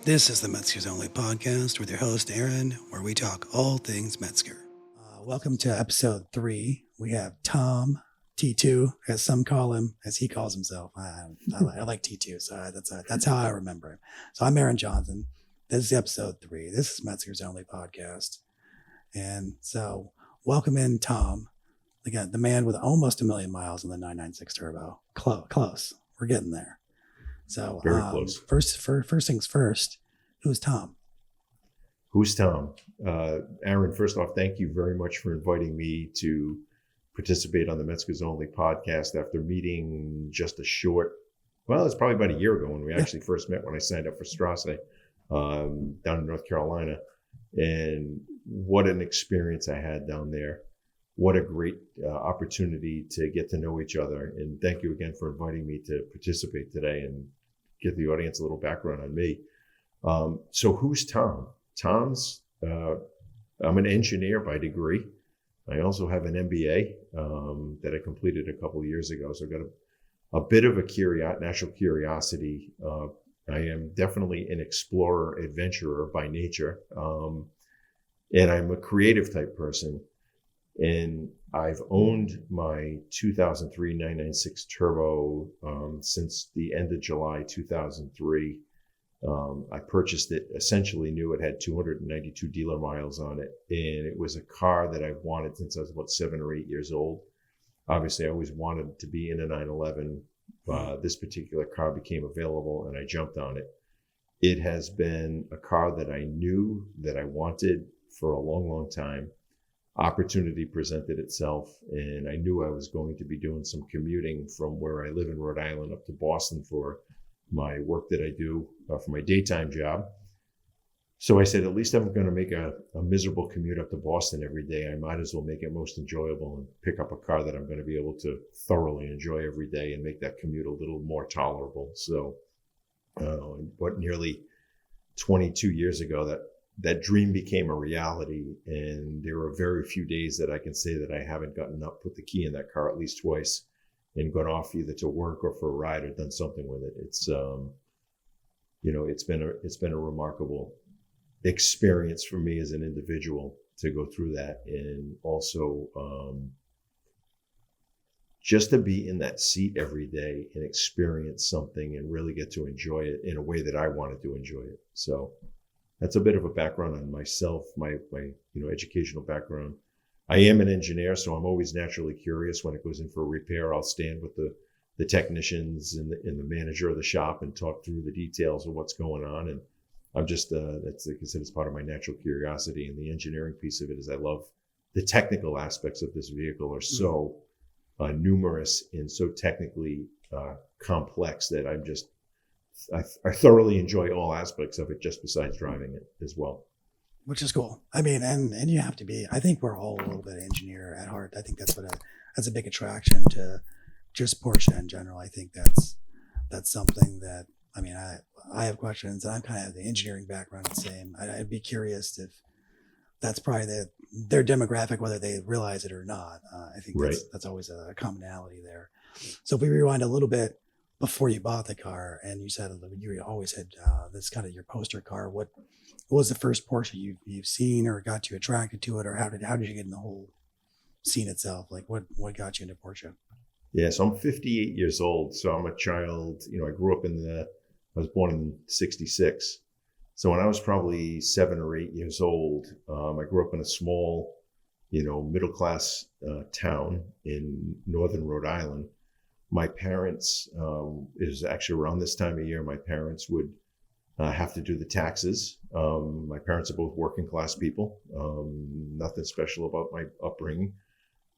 This is the Mezgers Only Podcast with your host, Aaron, where we talk all things Mezger. Welcome to episode 3. We have Tom, T2, as some call him, as he calls himself. I like T2, so that's how I remember him. So I'm Aaron Johnson. This is episode 3. This is Mezgers Only Podcast. And so welcome in Tom. Again, the man with almost 1 million miles on the 996 turbo. Close. We're getting there. So Very close. First things first, who's Tom? Who's Tom? Aaron, first off, thank you very much for inviting me to participate on the Mezgers Only podcast after meeting just it's probably about a year ago when we actually first met when I signed up for Strasse down in North Carolina. And what an experience I had down there. What a great opportunity to get to know each other. And thank you again for inviting me to participate today and give the audience a little background on me. So who's Tom? I'm an engineer by degree. I also have an MBA that I completed a couple of years ago. So I've got a bit of a natural curiosity. I am definitely an explorer, adventurer by nature. And I'm a creative type person. And I've owned my 2003 996 Turbo since the end of July 2003. I purchased it essentially new. It had 292 dealer miles on it. And it was a car that I've wanted since I was about 7 or 8 years old. Obviously, I always wanted to be in a 911. This particular car became available and I jumped on it. It has been a car that I knew that I wanted for a long, long time. Opportunity presented itself, and I knew I was going to be doing some commuting from where I live in Rhode Island up to Boston for my work that I do for my daytime job. So I said, at least I'm going to make a miserable commute up to Boston every day. I might as well make it most enjoyable and pick up a car that I'm going to be able to thoroughly enjoy every day and make that commute a little more tolerable. So nearly 22 years ago, that dream became a reality, and there are very few days that I can say that I haven't gotten up, put the key in that car at least twice, and gone off either to work or for a ride or done something with it. It's it's been a remarkable experience for me as an individual to go through that, and also just to be in that seat every day and experience something and really get to enjoy it in a way that I wanted to enjoy it. So that's a bit of a background on myself, my educational background. I am an engineer, so I'm always naturally curious. When it goes in for a repair, I'll stand with the technicians and the manager of the shop and talk through the details of what's going on. And I'm just, that's, like I said, it's part of my natural curiosity. And the engineering piece of it is I love the technical aspects of this vehicle are so numerous and so technically complex that I thoroughly enjoy all aspects of it, just besides driving it as well. Which is cool. I mean, and you have to be. I think we're all a little bit engineer at heart. I think that's a big attraction to just Porsche in general. I think that's something that, I mean, I have questions. I'm kind of have the engineering background the same. I'd be curious if that's probably their demographic, whether they realize it or not. I think that's always a commonality there. So if we rewind a little bit, before you bought the car, and you said you always had this kind of your poster car. What was the first Porsche you've seen or got you attracted to it, or how did you get in the whole scene itself? Like what got you into Porsche? Yeah, so I'm 58 years old. So I'm a child. I grew up I was born in 66. So when I was probably 7 or 8 years old, I grew up in a small, middle class town in northern Rhode Island. My parents, it was actually around this time of year, my parents would have to do the taxes. My parents are both working class people. Nothing special about my upbringing.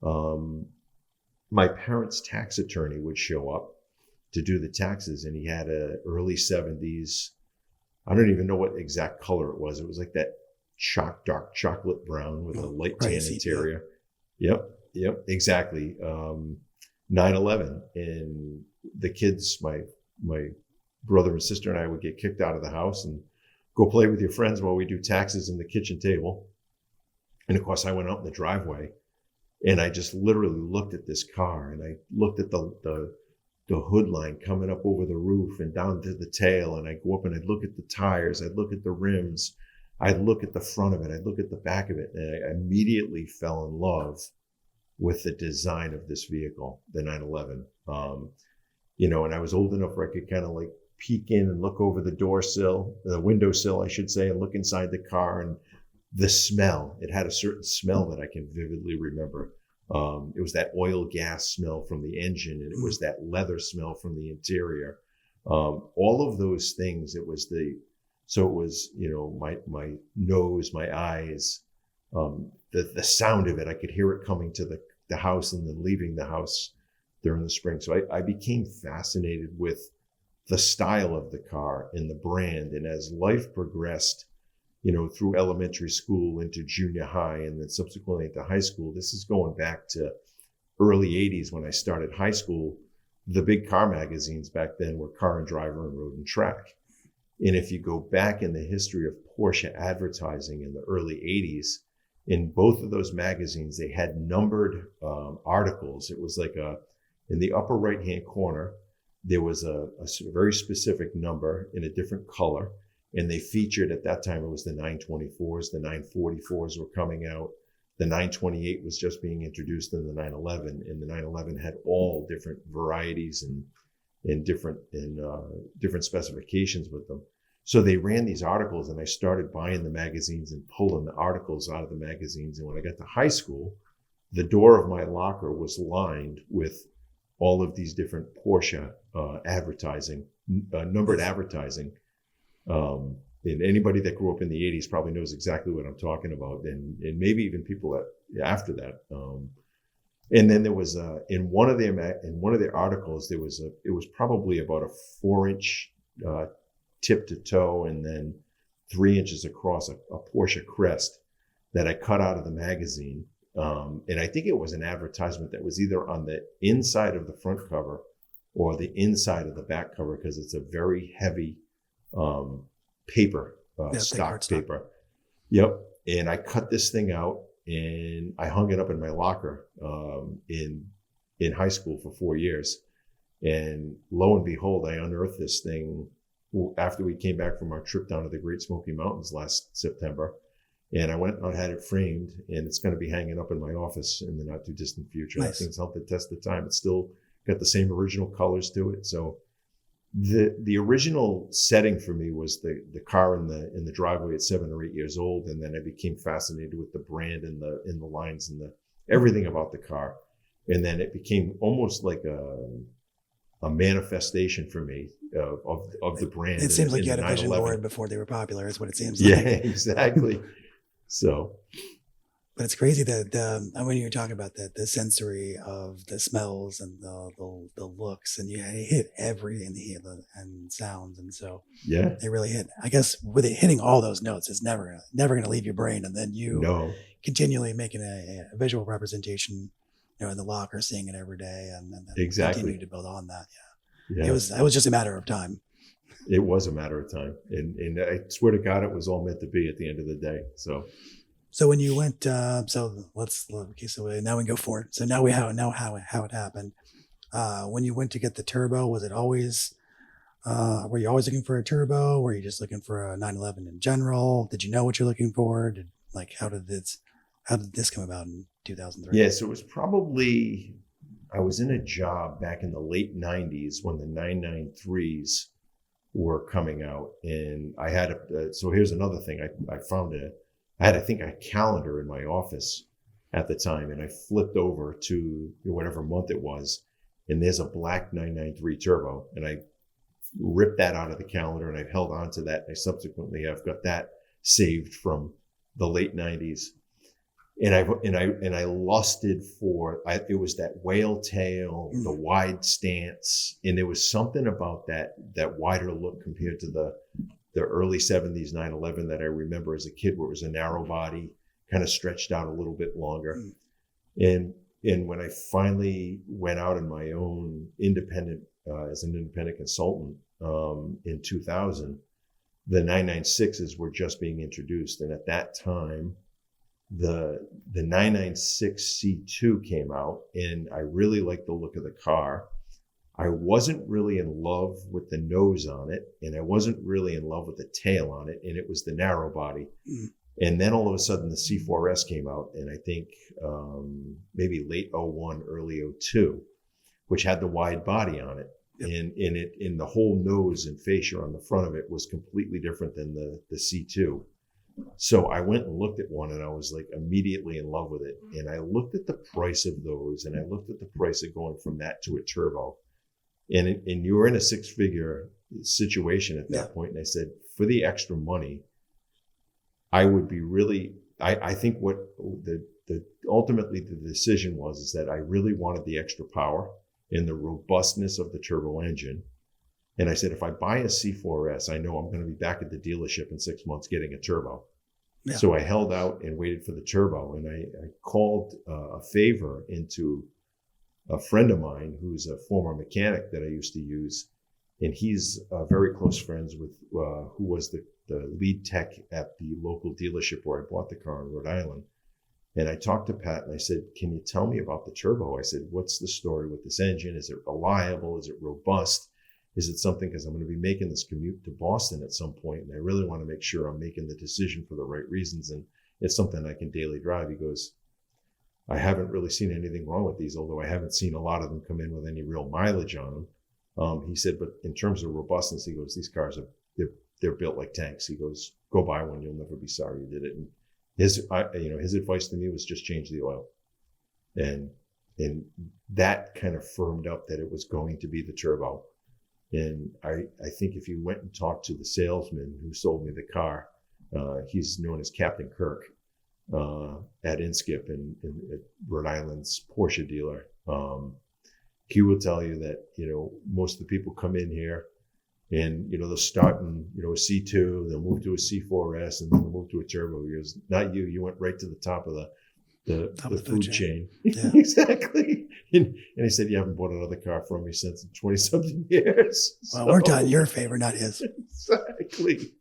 My parents' tax attorney would show up to do the taxes, and he had a early 70s. I don't even know what exact color it was. It was like that dark chocolate brown with a light tan interior. Yep, exactly. 911, and the kids, my brother and sister and I would get kicked out of the house and go play with your friends while we do taxes in the kitchen table. And of course I went out in the driveway and I just literally looked at this car, and I looked at the the hood line coming up over the roof and down to the tail. And I'd go up and I'd look at the tires, I'd look at the rims, I'd look at the front of it, I'd look at the back of it. And I immediately fell in love with the design of this vehicle, the 911. And I was old enough where I could kind of like peek in and look over the windowsill, I should say, and look inside the car. And the smell, it had a certain smell that I can vividly remember. It was that oil gas smell from the engine, and it was that leather smell from the interior. All of those things, it was my nose, my eyes, the sound of it. I could hear it coming to the house and then leaving the house during the spring. So I became fascinated with the style of the car and the brand. And as life progressed, through elementary school into junior high and then subsequently into high school, this is going back to early 80s when I started high school. The big car magazines back then were Car and Driver and Road and Track. And if you go back in the history of Porsche advertising in the early 80s, in both of those magazines, they had numbered articles. It was like in the upper right-hand corner, there was a very specific number in a different color. And they featured, at that time, it was the 924s, the 944s were coming out. The 928 was just being introduced in the 911, and the 911 had all different varieties and different specifications with them. So they ran these articles, and I started buying the magazines and pulling the articles out of the magazines. And when I got to high school, the door of my locker was lined with all of these different Porsche advertising, numbered advertising. And anybody that grew up in the 80s probably knows exactly what I'm talking about, and maybe even people after that. And then there was in one of their articles, it was probably about a 4-inch tip to toe, and then 3 inches across a Porsche crest that I cut out of the magazine. And I think it was an advertisement that was either on the inside of the front cover or the inside of the back cover, because it's a very heavy paper, stock paper. Yep. And I cut this thing out and I hung it up in my locker in high school for 4 years. And lo and behold, I unearthed this thing after we came back from our trip down to the Great Smoky Mountains last September. And I went and had it framed, and it's going to be hanging up in my office in the not too distant future. Nice. I think it's helped it test the time. It's still got the same original colors to it. So the original setting for me was the car in the driveway at 7 or 8 years old, and then I became fascinated with the brand and the lines and everything about the car. And then it became almost like a manifestation for me of the brand. It seems like you had a vision board before they were popular, is what it seems like. Yeah, exactly. So, but it's crazy that when you're talking about the sensory of the smells and the looks, and you hit everything and sounds, and so yeah, they really hit. I guess with it hitting all those notes, it's never going to leave your brain, and then you continually making a visual representation, in the locker, seeing it every day, and then exactly continue to build on that. Yeah. It was just a matter of time. It was a matter of time, and I swear to God, it was all meant to be at the end of the day. So when you went, so now we can go forward. So now we know how it happened. When you went to get the turbo, was it always, were you always looking for a turbo? Were you just looking for a 911 in general? Did you know what you're looking for? How did this come about in 2003? Yeah, so it was probably, I was in a job back in the late 90s when the 993s were coming out, and I had so here's another thing I found I had, I think, a calendar in my office at the time, and I flipped over to whatever month it was, and there's a black 993 turbo, and I ripped that out of the calendar, and I've held on to that. I subsequently have got that saved from the late 90s, and I lusted for it was that whale tail, the wide stance, and there was something about that wider look compared to the early 70s 911 that I remember as a kid, where it was a narrow body, kind of stretched out a little bit longer. And when I finally went out on my own as an independent consultant in 2000, the 996s were just being introduced. And at that time, the 996 C2 came out, and I really liked the look of the car. I wasn't really in love with the nose on it, and I wasn't really in love with the tail on it, and it was the narrow body. And then all of a sudden the C4S came out, and I think maybe late 01, early 02, which had the wide body on it. And in the whole nose and fascia on the front of it was completely different than the C2. So I went and looked at one, and I was like immediately in love with it. And I looked at the price of those, and I looked at the price of going from that to a turbo. And you were in a six-figure situation at that point. And I said, for the extra money, I would be really, I think what ultimately the decision was is that I really wanted the extra power and the robustness of the turbo engine. And I said, if I buy a C4S, I know I'm going to be back at the dealership in 6 months getting a turbo. Yeah. So I held out and waited for the turbo. And I called a favor into a friend of mine who's a former mechanic that I used to use. And he's very close friends with who was the lead tech at the local dealership where I bought the car in Rhode Island. And I talked to Pat and I said, can you tell me about the turbo? I said, what's the story with this engine? Is it reliable? Is it robust? Is it something, because I'm going to be making this commute to Boston at some point, and I really want to make sure I'm making the decision for the right reasons, and it's something I can daily drive. He goes, I haven't really seen anything wrong with these, although I haven't seen a lot of them come in with any real mileage on them. He said, but in terms of robustness, he goes, these cars they're built like tanks. He goes, go buy one. You'll never be sorry you did it. And his advice to me was just change the oil. And that kind of firmed up that it was going to be the turbo. And I think if you went and talked to the salesman who sold me the car, he's known as Captain Kirk at Inskip and at Rhode Island's Porsche dealer. He will tell you that, most of the people come in here and, they'll start in, a C2, they'll move to a C4S, and then they'll move to a turbo. He goes, not you. You went right to the top of the food chain. Yeah. Exactly. And he said, you haven't bought another car from me since 20-something years. Well, so, worked out in your favor, not his. Exactly.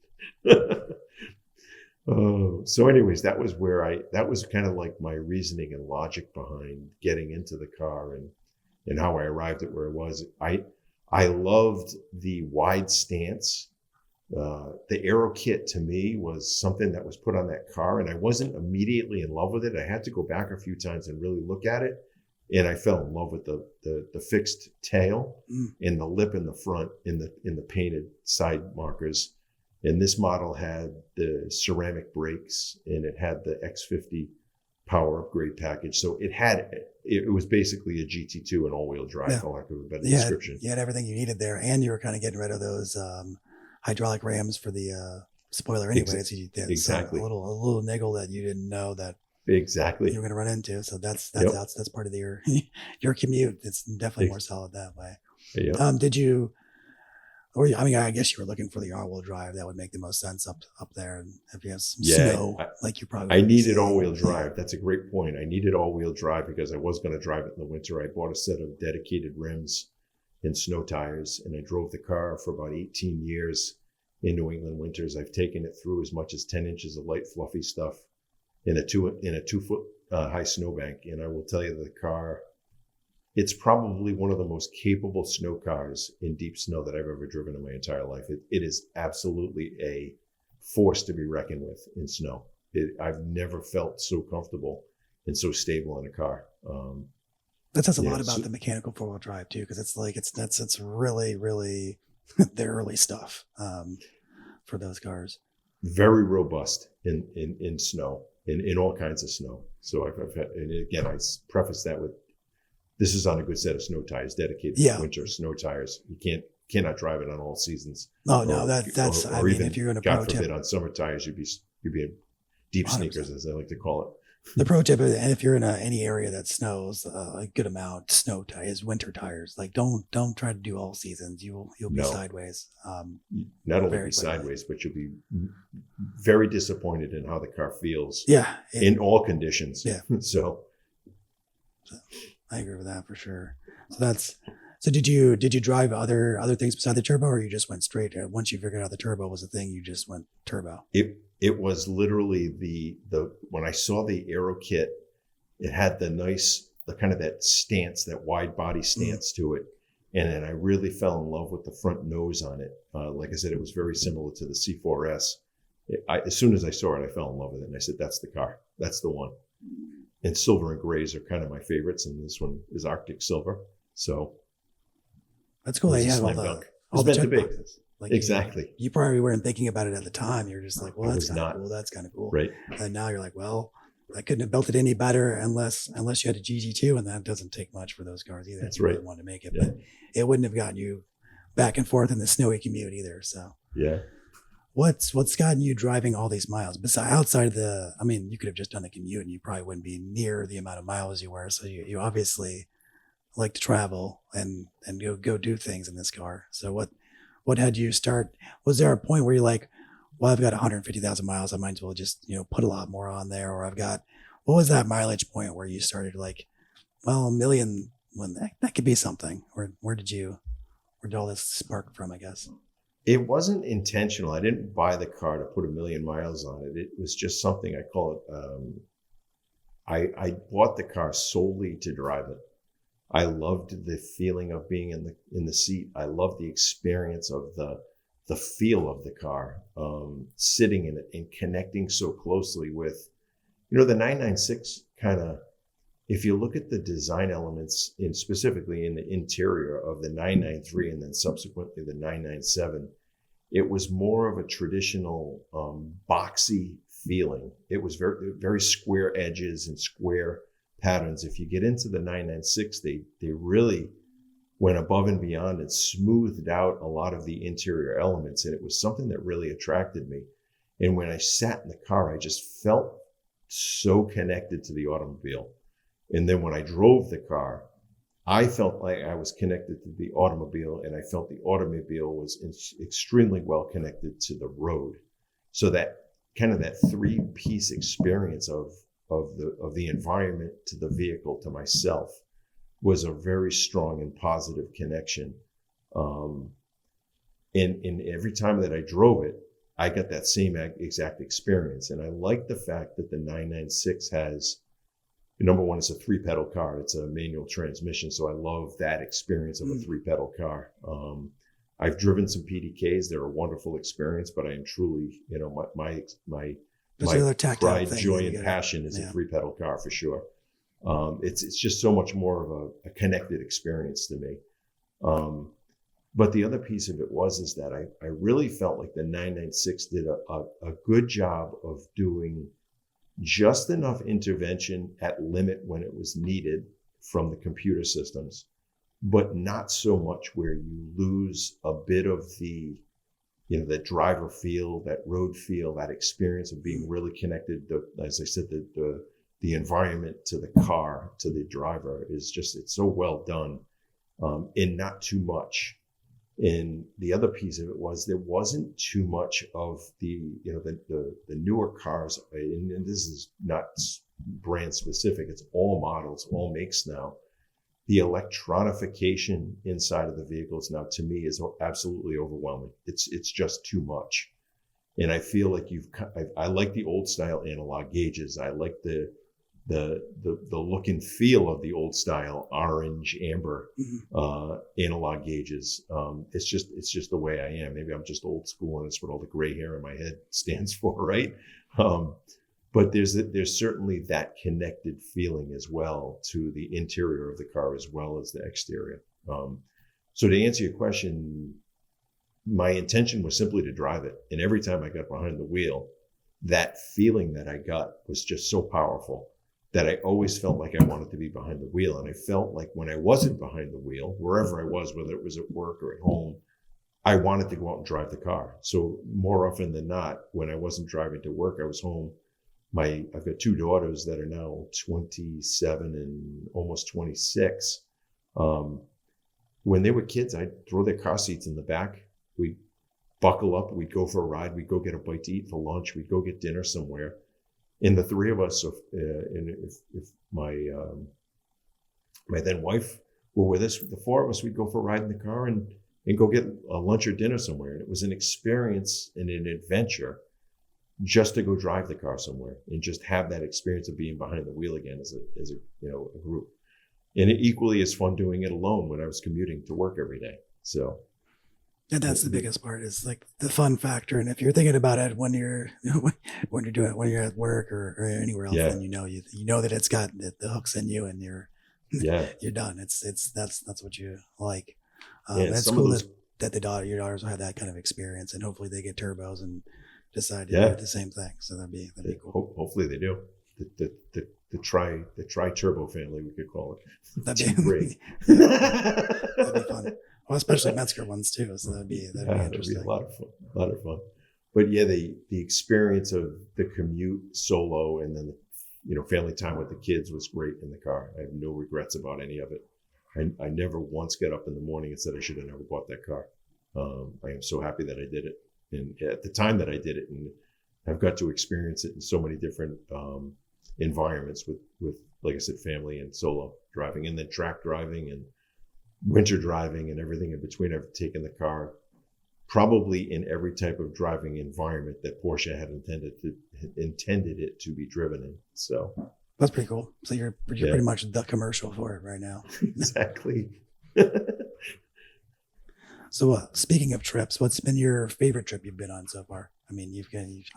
So anyways, that was kind of like my reasoning and logic behind getting into the car and how I arrived at where I was. I loved the wide stance. The aero kit to me was something that was put on that car, and I wasn't immediately in love with it. I had to go back a few times and really look at it. And I fell in love with the fixed tail and the lip in the front in the painted side markers. And this model had the ceramic brakes, and it had the X50 power upgrade package. So it was basically a GT2 and all-wheel drive, for lack of a better description. You had everything you needed there, and you were kind of getting rid of those hydraulic rams for the spoiler anyways. Exactly. So a little niggle that you didn't know that exactly you were going to run into. So that's part of your commute. It's definitely more solid that way. Yep. I guess you were looking for the all-wheel drive. That would make the most sense up there. And if you have some snow, like you probably I needed all-wheel drive. That's a great point. I needed all-wheel drive because I was going to drive it in the winter. I bought a set of dedicated rims and snow tires, and I drove the car for about 18 years in New England winters. I've taken it through as much as 10 inches of light, fluffy stuff in a 2-foot high snowbank. And I will tell you, the car, it's probably one of the most capable snow cars in deep snow that I've ever driven in my entire life. It is absolutely a force to be reckoned with in snow. I've never felt so comfortable and so stable in a car. That says a lot about the mechanical four-wheel drive too, because it's really, really the early stuff for those cars. Very robust in snow, in all kinds of snow. So I've had, and again, I preface that with, this is on a good set of snow tires, dedicated winter snow tires. You cannot drive it on all seasons. Oh no, that's or even, if you're in a God pro forbid, tip, on summer tires, you'd be in deep 100%. sneakers, as I like to call it. The pro tip, and if you're in any area that snows a good amount, snow tires, winter tires, like don't try to do all seasons. You'll be sideways. Not only be sideways, but you'll be very disappointed in how the car feels. Yeah, in all conditions. Yeah. So I agree with that for sure. So did you drive other things beside the turbo, or you just went straight? Once you figured out the turbo was a thing, you just went turbo. It was literally the when I saw the aero kit, it had the kind of that stance, that wide body stance to it. And then I really fell in love with the front nose on it. Like I said, it was very similar to the C4S. As soon as I saw it, I fell in love with it. And I said, that's the car. That's the one. And silver and grays are kind of my favorites. And this one is Arctic silver. So that's cool. They have all the check boxes. Like exactly. You probably weren't thinking about it at the time. You're just like, well, that's kind of cool. That's kind of cool. Right. And now you're like, well, I couldn't have built it any better unless you had a GG2, and that doesn't take much for those cars either. That's you right. Really want to make it, but it wouldn't have gotten you back and forth in the snowy commute either. So yeah. What's gotten you driving all these miles? Besides outside of you could have just done the commute and you probably wouldn't be near the amount of miles you were. So you obviously like to travel and go do things in this car. So what had you start? Was there a point where you're like, well, I've got 150,000 miles. I might as well just, put a lot more on there. Or what was that mileage point where you started like, well, a million, when that could be something. Where did all this spark from, I guess? It wasn't intentional. I didn't buy the car to put 1 million miles on it. It was just something, I call it, I bought the car solely to drive it. I loved the feeling of being in the seat. I loved the experience of the feel of the car, sitting in it and connecting so closely with, the 996 kind of, if you look at the design elements specifically in the interior of the 993 and then subsequently the 997, it was more of a traditional boxy feeling. It was very, very square edges and square patterns. If you get into the 996, they really went above and beyond and smoothed out a lot of the interior elements. And it was something that really attracted me. And when I sat in the car, I just felt so connected to the automobile. And then when I drove the car, I felt like I was connected to the automobile, and I felt the automobile was extremely well connected to the road. So that kind of that three-piece experience of the environment to the vehicle to myself was a very strong and positive connection. And every time that I drove it, I got that same exact experience. And I like the fact that the 996 has, number one, it's a 3-pedal car. It's a manual transmission. So I love that experience of a 3-pedal car. I've driven some PDKs. They're a wonderful experience, but I am truly, my pride, joy, and passion is a 3-pedal car for sure. It's just so much more of a connected experience to me. But the other piece of it is that I really felt like the 996 did a good job of doing just enough intervention at limit when it was needed from the computer systems, but not so much where you lose a bit of the driver feel, that road feel, that experience of being really connected. As I said, the environment to the car, to the driver is just, it's so well done, and not too much. And the other piece of it was there wasn't too much of the newer cars, and this is not brand specific, it's all models, all makes now. The electronification inside of the vehicles now, to me, is absolutely overwhelming. It's just too much. And I feel like I like the old style analog gauges. I like the look and feel of the old style orange amber analog gauges. It's just the way I am. Maybe I'm just old school, and it's what all the gray hair in my head stands for, right? But there's certainly that connected feeling as well to the interior of the car as well as the exterior. So to answer your question, my intention was simply to drive it. And every time I got behind the wheel, that feeling that I got was just so powerful that I always felt like I wanted to be behind the wheel. And I felt like when I wasn't behind the wheel, wherever I was, whether it was at work or at home, I wanted to go out and drive the car. So more often than not, when I wasn't driving to work, I was home. I've got 2 daughters that are now 27 and almost 26. When they were kids, I'd throw their car seats in the back. We'd buckle up, we'd go for a ride, we'd go get a bite to eat for lunch, we'd go get dinner somewhere. And the 3 of us, if my then wife were with us, the 4 of us, we'd go for a ride in the car and go get a lunch or dinner somewhere. And it was an experience and an adventure just to go drive the car somewhere and just have that experience of being behind the wheel again as a group. And it equally as fun doing it alone when I was commuting to work every day. So. And that's the biggest part is like the fun factor. And if you're thinking about it when you're when you're at work or anywhere else, then you know that it's got the hooks in you, and you're done. That's what you like. It's cool that your daughters will have that kind of experience, and hopefully they get turbos and decide to do the same thing. So that'd be cool. Hopefully they do. The tri turbo family, we could call it. That'd be great. That'd be fun. Well, especially Mezger ones too. So that'd be interesting. That'd be a lot of fun. But yeah, the experience of the commute solo and then family time with the kids was great in the car. I have no regrets about any of it. I never once got up in the morning and said I should have never bought that car. I am so happy that I did it, and at the time that I did it, and I've got to experience it in so many different environments with like I said, family and solo driving, and then track driving and winter driving and everything in between. I've taken the car probably in every type of driving environment that Porsche had intended it to be driven in. So that's pretty cool. So you're pretty much the commercial for it right now. Exactly. So speaking of trips, what's been your favorite trip you've been on so far? I mean,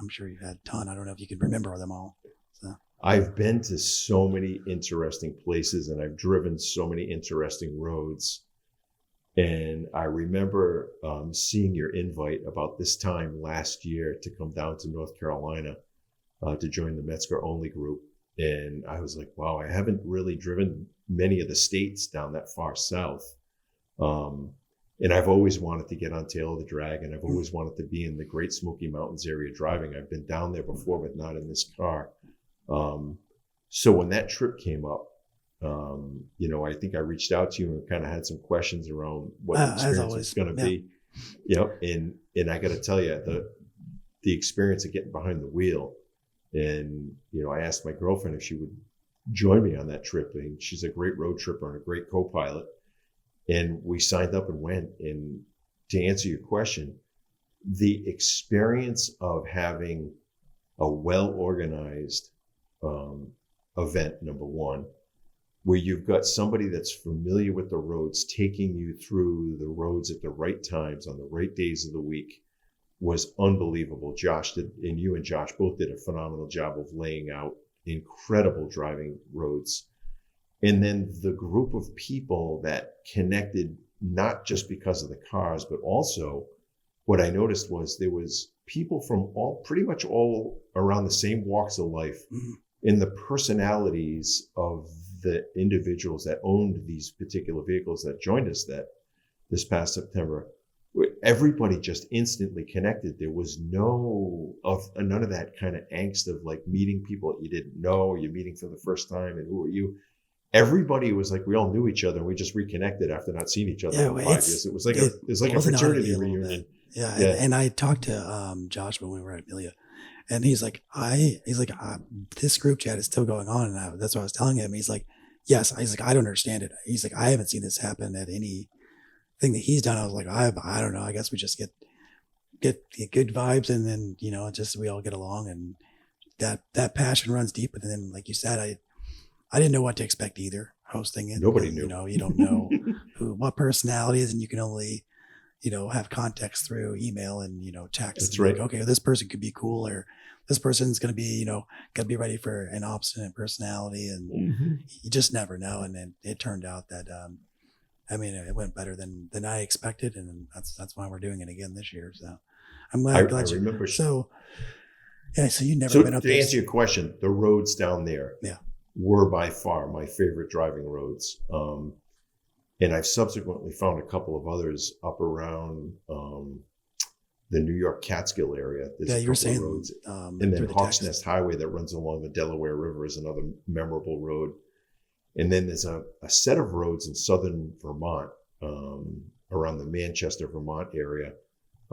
I'm sure you've had a ton. I don't know if you can remember them all. So. I've been to so many interesting places, and I've driven so many interesting roads. And I remember seeing your invite about this time last year to come down to North Carolina to join the Mezgers Only group. And I was like, wow, I haven't really driven many of the states down that far south. And I've always wanted to get on Tail of the Dragon. I've always wanted to be in the Great Smoky Mountains area driving. I've been down there before, but not in this car. So when that trip came up, I think I reached out to you and kind of had some questions around what the experience was going to be. And I got to tell you, the experience of getting behind the wheel, and I asked my girlfriend if she would join me on that trip, and she's a great road tripper and a great co-pilot, and we signed up and went. And to answer your question, the experience of having a well-organized event, number one, where you've got somebody that's familiar with the roads taking you through the roads at the right times on the right days of the week, was unbelievable. You and Josh both did a phenomenal job of laying out incredible driving roads. And then the group of people that connected, not just because of the cars, but also what I noticed was there was people from pretty much all around the same walks of life. Mm-hmm. In the personalities of the individuals that owned these particular vehicles that joined us this past September, everybody just instantly connected. There was none of that kind of angst of like meeting people that you didn't know, or you're meeting for the first time, and who are you? Everybody was like, we all knew each other, and we just reconnected after not seeing each other for 5 years. It was like a fraternity reunion. Yeah. And I talked to Josh when we were at Amelia. And he's like, this group chat is still going on. And that's what I was telling him. He's like, yes. He's like, I don't understand it. He's like, I haven't seen this happen at anything that he's done. I was like, I don't know. I guess we just get good vibes, and then, just we all get along, and that passion runs deep. And then, like you said, I didn't know what to expect either hosting it. Nobody knew. You don't know what personalities, and you can only, have context through email and, text. That's right. Like, okay, this person could be cool, or this person's going to be, got to be ready for an obstinate personality. And mm-hmm. You just never know. And then it turned out that, it went better than I expected. And that's why we're doing it again this year. So I'm glad I remember. So you never been up there. To answer your question, the roads down there were by far my favorite driving roads. And I've subsequently found a couple of others up around the New York Catskill area. There's you were saying roads. And then Hawks Nest Highway that runs along the Delaware River is another memorable road. And then there's a set of roads in southern Vermont, around the Manchester, Vermont area.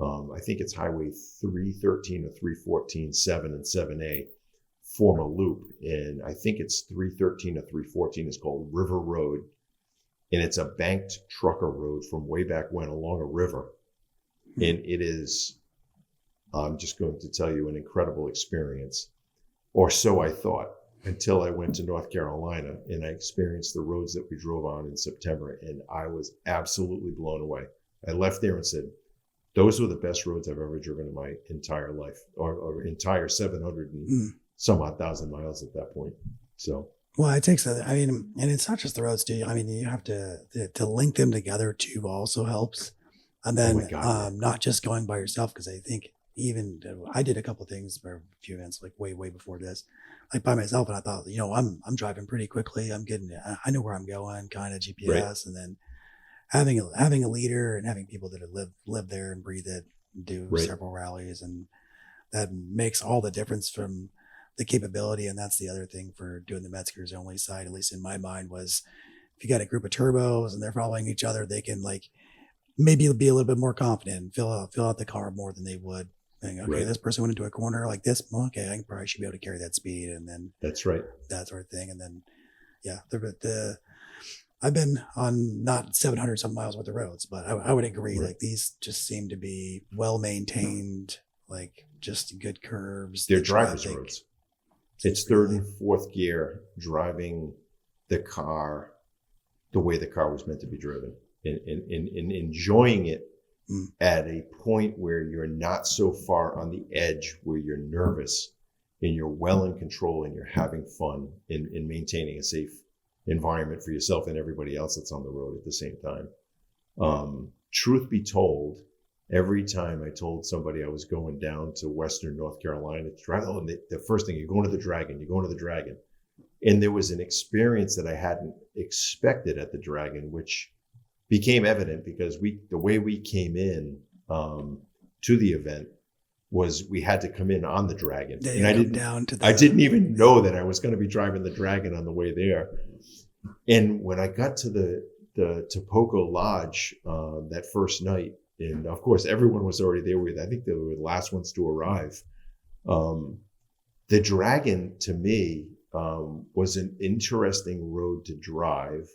I think it's Highway 313 or 314, 7 and 7A form a loop. And I think it's 313 or 314 is called River Road. And it's a banked trucker road from way back when along a river. And it is, I'm just going to tell you, an incredible experience. Or so I thought. until I went to North Carolina and I experienced the roads that we drove on in September, and I was absolutely blown away. I left there and said, those were the best roads I've ever driven in my entire life, or entire 700 and some odd thousand miles at that point. So. Well, it takes I mean, and it's not just the roads, too. I mean, you have to link them together too also helps. And Oh then my God, not just going by yourself, because I think even I did a couple of things for a few events like way before this, like by myself, and I thought, I'm driving pretty quickly. I know where I'm going, kind of GPS, right, and then having a leader and having people that have lived there and breathe it, and do right. several rallies, and that makes all the difference from the capability. And that's the other thing for doing the Mezgers Only side, at least in my mind, was if you got a group of turbos and they're following each other, they can like maybe be a little bit more confident and fill out the car more than they would. Think, okay, Right. this person went into a corner like this. Well, okay, I probably should be able to carry that speed, and then That's right. that sort of thing. And then, yeah, the I've been on not 700 some miles worth of roads, but I would agree. Right. Like these just seem to be well maintained, like just good curves. They're the driver's traffic. roads. It's third and fourth gear, driving the car the way the car was meant to be driven, and enjoying it at a point where you're not so far on the edge, where you're nervous and you're well in control and you're having fun in maintaining a safe environment for yourself and everybody else that's on the road at the same time. Truth be told, every time I told somebody I was going down to Western North Carolina to drive, the first thing, you're going to the Dragon. And there was an experience that I hadn't expected at the Dragon, which became evident because the way we came in to the event was we had to come in on the Dragon. Yeah, and I didn't even know that I was going to be driving the Dragon on the way there. And when I got to the Topoco Lodge that first night, and of course everyone was already there I think they were the last ones to arrive. The Dragon to me was an interesting road to drive,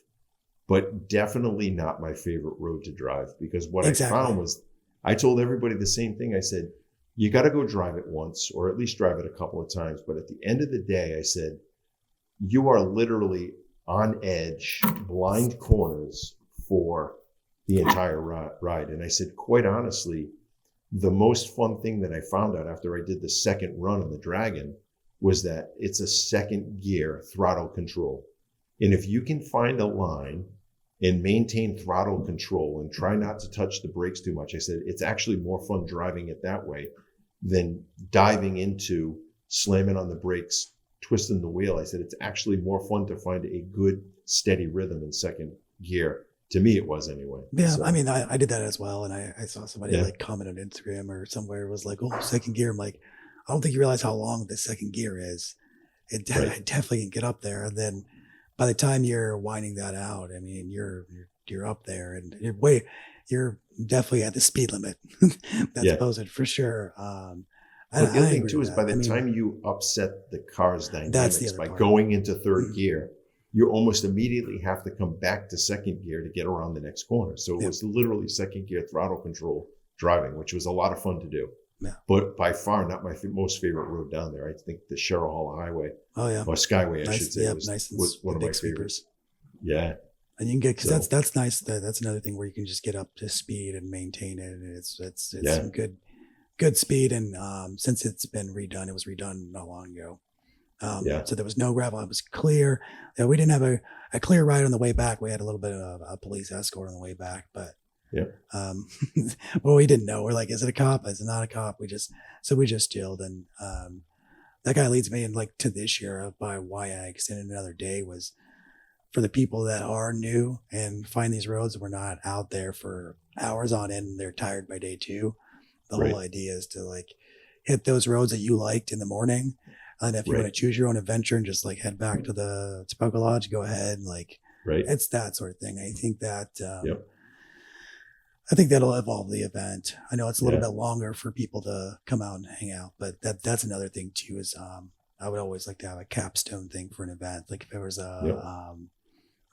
but definitely not my favorite road to drive, because what Exactly. I found was, I told everybody the same thing. I said, you got to go drive it once, or at least drive it a couple of times. But at the end of the day, I said, you are literally on edge, blind corners for the entire ride. And I said, quite honestly, the most fun thing that I found out after I did the second run on the Dragon was that it's a second gear throttle control. And if you can find a line and maintain throttle control and try not to touch the brakes too much, I said, it's actually more fun driving it that way than diving into slamming on the brakes, twisting the wheel. I said, it's actually more fun to find a good steady rhythm in second gear. To me, it was anyway. Yeah, So, I mean, I did that as well, and I saw somebody Yeah. like comment on Instagram or somewhere, was like, "Oh, second gear." I'm like, I don't think you realize how long the second gear is. It Right. definitely can get up there, and then by the time you're winding that out, I mean, you're up there, and you're definitely at the speed limit. That's Yeah. supposed for sure. But the I other thing agree too with is that. by the I mean, time you upset the car's that's the dynamics other by part. going into third gear, you almost immediately have to come back to second gear to get around the next corner. So it Yeah. was literally second gear throttle control driving, which was a lot of fun to do. Yeah. But by far not my most favorite road down there. I think the Sherrill Hall Highway, Oh yeah, or Skyway, I should nice. say, Yeah, was nice. And one the of my big favorites. sweepers. Yeah. And you can get, because So that's nice. That's another thing where you can just get up to speed and maintain it. And it's Yeah. some good speed. And since it's been redone, it was redone not long ago. Yeah. So there was no gravel. It was clear. Yeah, we didn't have a clear ride on the way back. We had a little bit of a police escort on the way back, but Yeah. well, we didn't know. We're like, is it a cop? Is it not a cop? We just chilled. And that guy leads me in like to this year by why I extended another day was for the people that are new and find these roads and we're not out there for hours on end and they're tired by day two. The Right. whole idea is to like hit those roads that you liked in the morning. And if you Right. want to choose your own adventure and just like head back to the Topoco Lodge, go ahead. Like Right. it's that sort of thing. I think that, Yep. I think that'll evolve the event. I know it's a little Yeah. bit longer for people to come out and hang out, but that's another thing too, is, I would always like to have a capstone thing for an event. Like if there was a, Yep.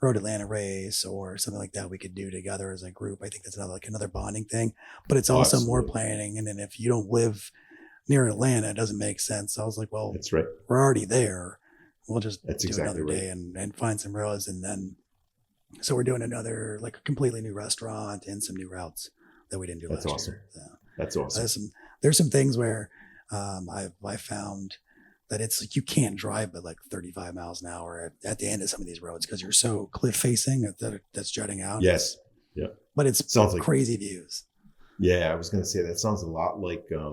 Road Atlanta race or something like that we could do together as a group. I think that's another bonding thing, but it's Oh, also more absolutely. planning. And then if you don't live near Atlanta, it doesn't make sense. So I was like, well, That's right. we're already there. we'll just That's do exactly another right. day and find some roads. And then, so we're doing another, like a completely new restaurant and some new routes that we didn't do That's last awesome. year. So That's awesome. there's some things where I found that it's like you can't drive at like 35 miles an hour at the end of some of these roads because you're so cliff facing that's jutting out. Yes. Yeah. But it's Sounds like crazy views. Yeah, I was going to say that sounds a lot like I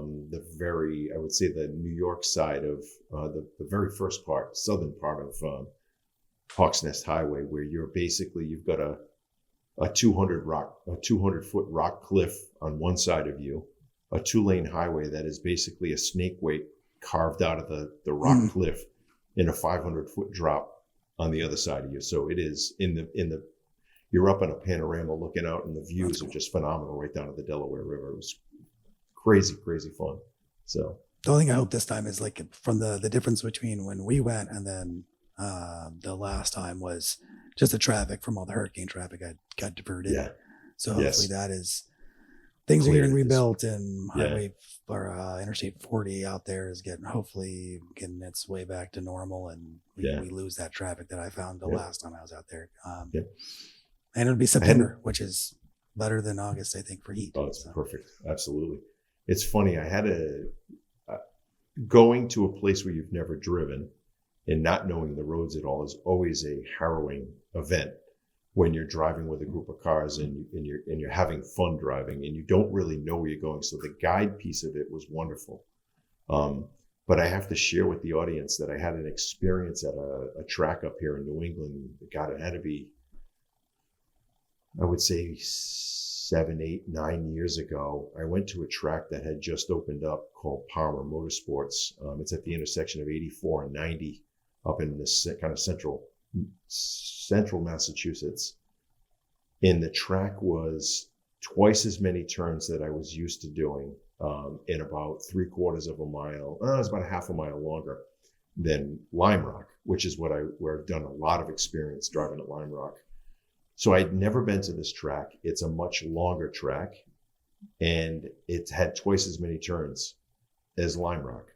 would say the New York side of the very first part, southern part of Hawks Nest Highway, where you've got a 200-foot rock cliff on one side of you, a 2-lane highway that is basically a snake weight carved out of the rock cliff, in a 500-foot drop on the other side of you. So it is you're up on a panorama looking out, and the views are just phenomenal right down to the Delaware River. It was crazy, crazy fun. So the only thing I hope this time is like from the difference between when we went and then the last time was just the traffic from all the hurricane traffic got diverted. yeah, So hopefully yes. that is things are Clear getting this. rebuilt, and Yeah. highway or Interstate 40 out there is hopefully getting its way back to normal, and we lose that traffic that I found the last time I was out there. And it'll be September, which is better than August, I think, for heat. Oh, it's perfect. Absolutely. It's funny. I had going to a place where you've never driven and not knowing the roads at all is always a harrowing event when you're driving with a group of cars and you're having fun driving and you don't really know where you're going. So the guide piece of it was wonderful. But I have to share with the audience that I had an experience at a track up here in New England. God, it had to be, I would say 7, 8, 9 years ago. I went to a track that had just opened up called Palmer Motorsports. It's at the intersection of 84 and 90 up in this kind of central Massachusetts. And the track was twice as many turns that I was used to doing in about 3/4 of a mile. It was about a half a mile longer than Lime Rock, which is where I've done a lot of experience driving at Lime Rock. So I'd never been to this track. It's a much longer track, and it had twice as many turns as Lime Rock.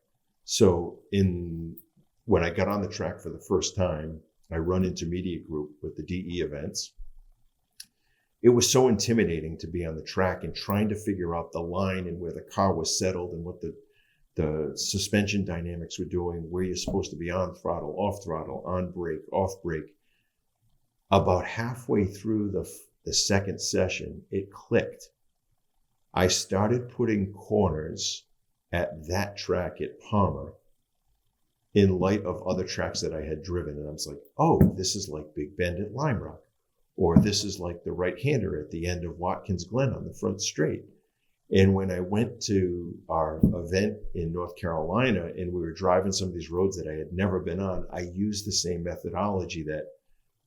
So when I got on the track for the first time, I run intermediate group with the DE events. It was so intimidating to be on the track and trying to figure out the line and where the car was settled and what the suspension dynamics were doing, where you're supposed to be on throttle, off throttle, on brake, off brake. About halfway through the second session, it clicked. I started putting corners at that track at Palmer in light of other tracks that I had driven. And I was like, oh, this is like Big Bend at Lime Rock. Or this is like the right-hander at the end of Watkins Glen on the front straight. And when I went to our event in North Carolina and we were driving some of these roads that I had never been on, I used the same methodology that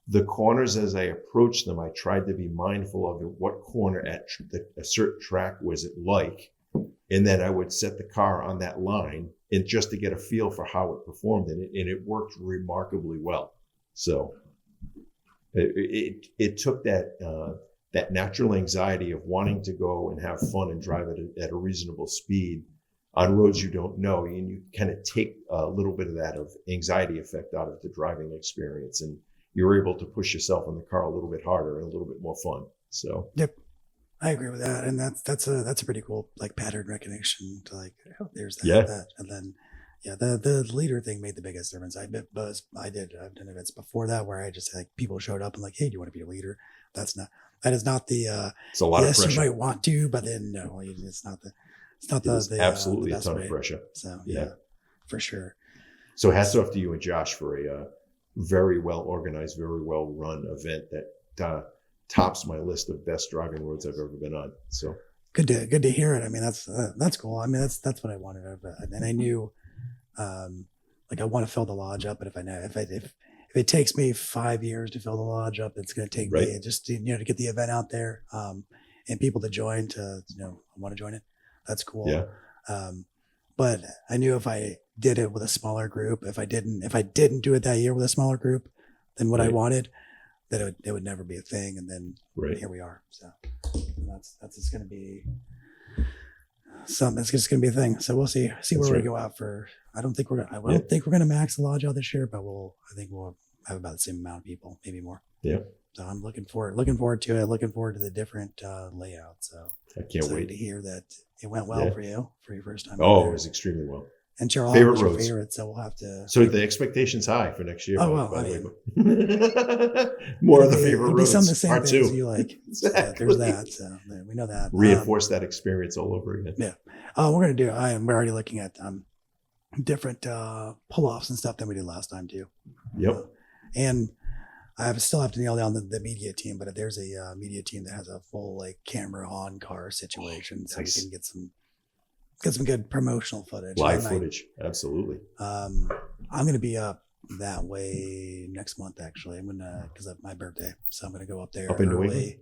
the corners, as I approached them, I tried to be mindful of what corner at a certain track was it like. And then I would set the car on that line and just to get a feel for how it performed. And it worked remarkably well. So it took that natural anxiety of wanting to go and have fun and drive at a reasonable speed on roads you don't know. And you kind of take a little bit of that of anxiety effect out of the driving experience. And you're able to push yourself in the car a little bit harder and a little bit more fun. So yep, I agree with that, and that's a pretty cool like pattern recognition to like, oh, there's that, and then the leader thing made the biggest difference. I've done events before that where I just like people showed up and like, hey, do you want to be a leader? That is not the it's a lot of pressure. You might want to, but then no, it's not the absolutely the a ton way. of pressure. So yeah, for sure. So hats off to you and Josh for a very well organized, very well run event that tops my list of best driving roads I've ever been on. So good to hear it. I mean, that's cool. I mean, that's what I wanted. And I knew, like I want to fill the lodge up, but if it takes me 5 years to fill the lodge up, it's going to take me just to get the event out there, and people to join want to join it. That's cool. Yeah. But I knew if I did it with a smaller group, if I didn't do it that year with a smaller group than what I wanted, that it would never be a thing. And then here we are. So that's just going to be something. It's just going to be a thing. So we'll see That's where right. we go out for. I don't think we're going to max the lodge out this year, but I think we'll have about the same amount of people, maybe more. Yeah. So I'm looking forward to it. Looking forward to the different layouts. So I can't wait to hear that it went well for you for your first time. Oh, it was extremely well. And Cheryl, Favorite your roads. favorite, so we'll have to. So the expectation's high for next year. Oh, well, by I the way. More of the favorite it'll be roads. some of the same Part things 2. you like. Exactly. So there's that. So we know that. Reinforce that experience all over again. Yeah. We're gonna do. We're already looking at different pull-offs and stuff than we did last time too. Yep. And I still have to nail down the media team, but there's a media team that has a full like camera on car situation, so Nice. we can get some good promotional footage. Live footage. Absolutely. I'm gonna be up that way next month. Actually, I'm gonna because of my birthday, so I'm gonna go up there Up in New early England?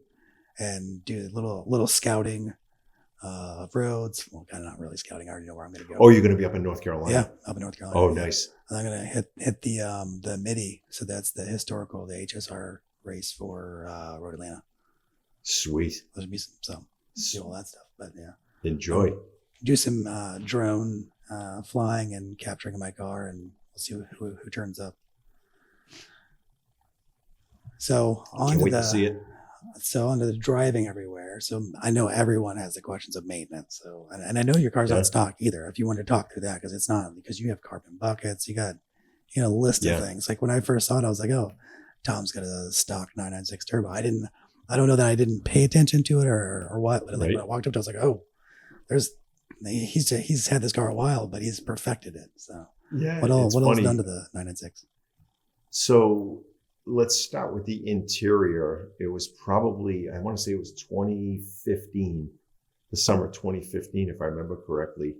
and do a little scouting of roads. Well, kind of not really scouting. I already know where I'm gonna go. Oh, you're going to be up in North Carolina? Yeah, up in North Carolina. Oh, yeah. nice. And I'm gonna hit the MIDI, so that's the HSR race for Road Atlanta. Sweet. There'll be some see all that stuff, but yeah, Enjoy. do some drone flying and capturing in my car, and we'll see who turns up. So Can't wait to see it. So onto the driving everywhere. So I know everyone has the questions of maintenance. So and I know your car's not stock either. If you want to talk through that, because it's not, because you have carbon buckets, you got a list of things. Like when I first saw it, I was like, oh, Tom's got a stock 996 turbo. I don't know that I didn't pay attention to it or what, but like when I walked up to it, I was like, oh, he's had this car a while, but he's perfected it. So Yeah. what else done to the 996? So let's start with the interior. It was probably, I want to say it was 2015, the summer 2015, if I remember correctly.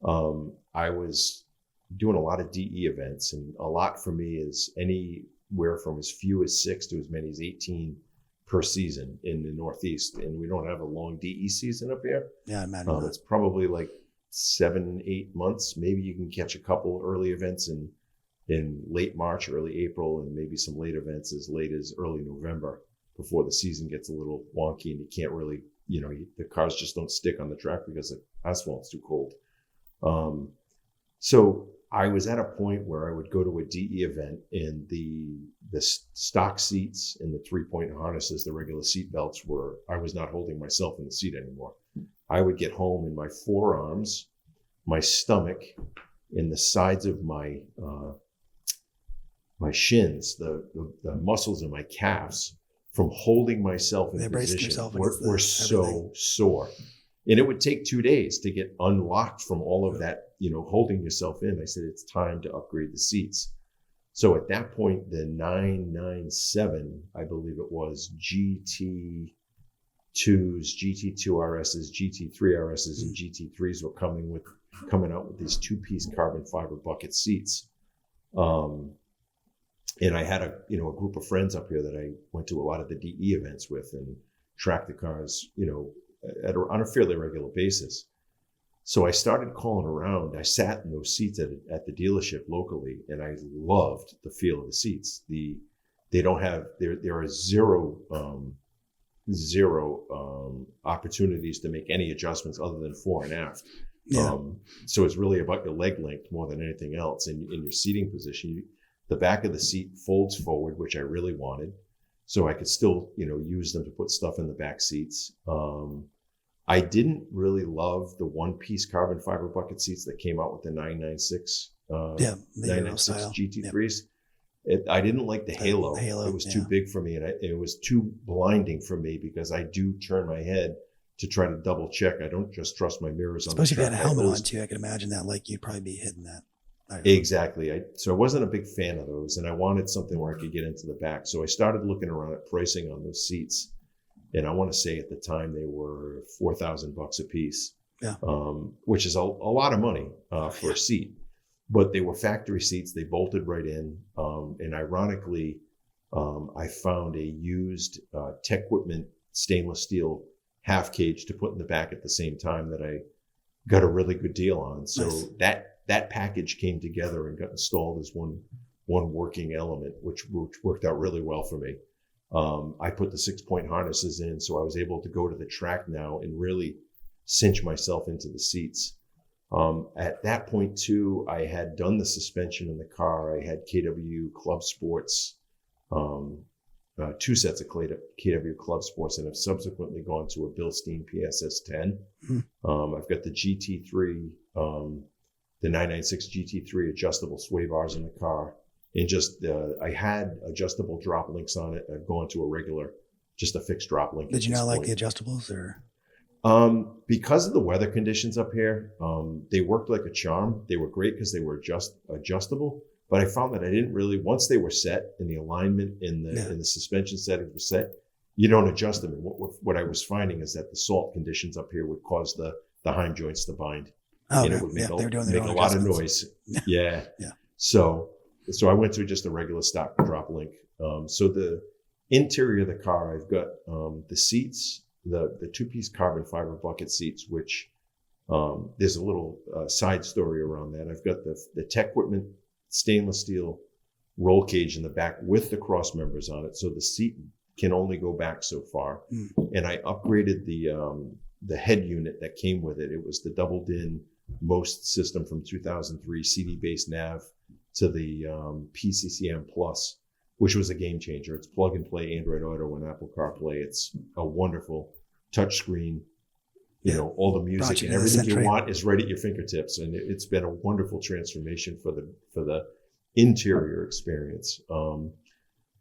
I was doing a lot of DE events, and a lot for me is anywhere from as few as 6 to as many as 18 per season in the Northeast. And we don't have a long DE season up here. Yeah, I imagine It's probably like 7-8 months. Maybe you can catch a couple early events in late March, early April, and maybe some late events as late as early November before the season gets a little wonky and you can't really, the cars just don't stick on the track because the asphalt's too cold. So I was at a point where I would go to a DE event and the stock seats and the 3-point harnesses, the regular seat belts I was not holding myself in the seat anymore. I would get home and my forearms, my stomach, and the sides of my shins, the muscles in my calves from holding myself in position were so sore. And it would take 2 days to get unlocked from all of that, holding yourself in. I said, it's time to upgrade the seats. So at that point, the 997, I believe it was, GT2s, GT2 RSs, GT3 RSs, and GT3s were coming out with these 2-piece carbon fiber bucket seats. And I had a group of friends up here that I went to a lot of the DE events with and tracked the cars, on a fairly regular basis. So I started calling around. I sat in those seats at the dealership locally, and I loved the feel of the seats. There are zero opportunities to make any adjustments other than fore and aft. Yeah. So it's really about your leg length more than anything else. And in your seating position, the back of the seat folds forward, which I really wanted. So I could still, use them to put stuff in the back seats. I didn't really love the 1-piece carbon fiber bucket seats that came out with the 996, 996 GT3s. Yep. I didn't like the halo. It was too big for me, and it was too blinding for me because I do turn my head to try to double check. I don't just trust my mirrors on the track. Especially if you had a helmet on too, I can imagine that you'd probably be hitting that. Exactly. So I wasn't a big fan of those, and I wanted something where I could get into the back. So I started looking around at pricing on those seats, and I want to say at the time they were $4,000 a piece, which is a lot of money for a seat. But they were factory seats; they bolted right in. And ironically, I found a used Techquipment stainless steel half cage to put in the back at the same time that I got a really good deal on. So nice. That package came together and got installed as one working element, which worked out really well for me. I put the 6-point harnesses in, so I was able to go to the track now and really cinch myself into the seats. At that point too, I had done the suspension in the car. I had KW Club Sports, 2 sets of KW Club Sports, and have subsequently gone to a Bilstein PSS 10. I've got the GT3, the 996 GT3 adjustable sway bars in the car. And just, I had adjustable drop links on it. I've gone to a regular, just a fixed drop link. Did you not like the adjustables, or? Because of the weather conditions up here, they worked like a charm. They were great because they were adjustable. But I found that I didn't really, once they were set and the alignment in the suspension settings were set, you don't adjust them. And what I was finding is that the salt conditions up here would cause the heim joints to bind. Oh, and it would make, make a lot of noise. Yeah. So I went to just a regular stock drop link. So the interior of the car, I've got the seats, the 2-piece carbon fiber bucket seats, which there's a little side story around that. I've got the Tech Equipment stainless steel roll cage in the back with the cross members on it, so the seat can only go back so far. And I upgraded the head unit that came with it. It was the double DIN MOST system from 2003, CD based nav, to the PCCM Plus, which was a game changer. It's plug and play Android Auto and Apple CarPlay. It's a wonderful touchscreen. You know, all the music and everything you want is right at your fingertips, and it's been a wonderful transformation for the interior experience.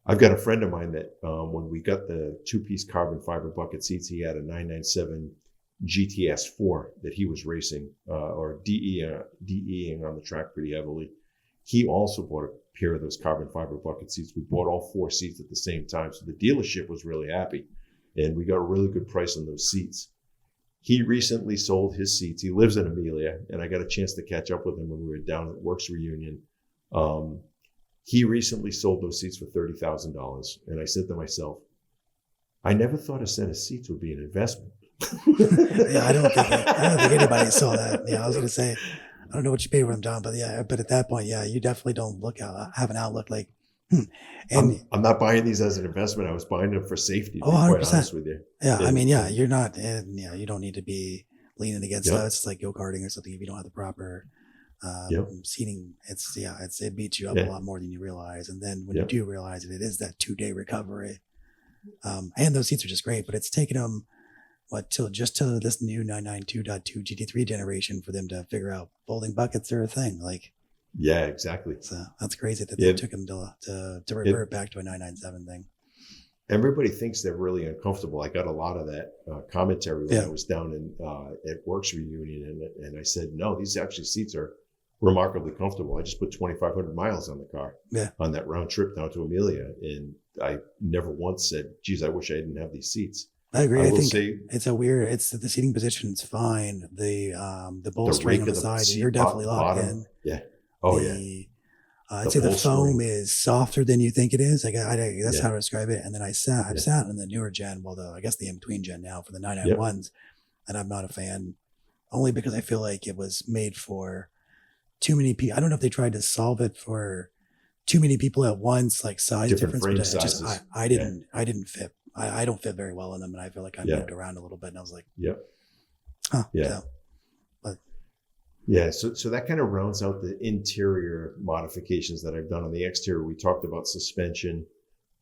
I've got a friend of mine that when we got the 2-piece carbon fiber bucket seats, he had a 997 GTS4 that he was racing or DEing on the track pretty heavily. He also bought a pair of those carbon fiber bucket seats. We bought all 4 seats at the same time, so the dealership was really happy, and we got a really good price on those seats. He recently sold his seats. He lives in Amelia, and I got a chance to catch up with him when we were down at Works Reunion. He recently sold those seats for $30,000. And I said to myself, I never thought a set of seats would be an investment. I don't think anybody saw that. Yeah, I was going to say, I don't know what you paid for them, John, but at that point, you definitely don't have an outlook like, And I'm not buying these as an investment. I was buying them for safety. To be 100%. Quite honest with you. Yeah, I mean, you're not, you don't need to be leaning against that. It's like go-karting or something. If you don't have the proper seating, it beats you up a lot more than you realize. And then when you do realize it is that 2-day recovery. And those seats are just great, but it's taken them till this new 992.2 GT3 generation for them to figure out folding buckets are a thing. Like, yeah, exactly. So that's crazy that they took them to revert back to a 997 thing. Everybody thinks they're really uncomfortable. I got a lot of that commentary when I was down at Works Reunion, and I said, no, these actually seats are remarkably comfortable. I just put 2,500 miles on the car on that round trip down to Amelia, and I never once said, geez, I wish I didn't have these seats. I agree. I think it's the seating position's fine. The bolstering on the side, you're definitely locked in. Yeah. Oh, I'd say the foam is softer than you think it is. That's how to describe it. And then I've sat in the newer gen, I guess the in-between gen now for the 991s, and I'm not a fan, only because I feel like it was made for too many people. I don't know if they tried to solve it for too many people at once, like size difference. But I didn't fit. I don't fit very well in them, and I feel like I moved around a little bit, and I was like, So that kind of rounds out the interior modifications that I've done. On the exterior, we talked about suspension.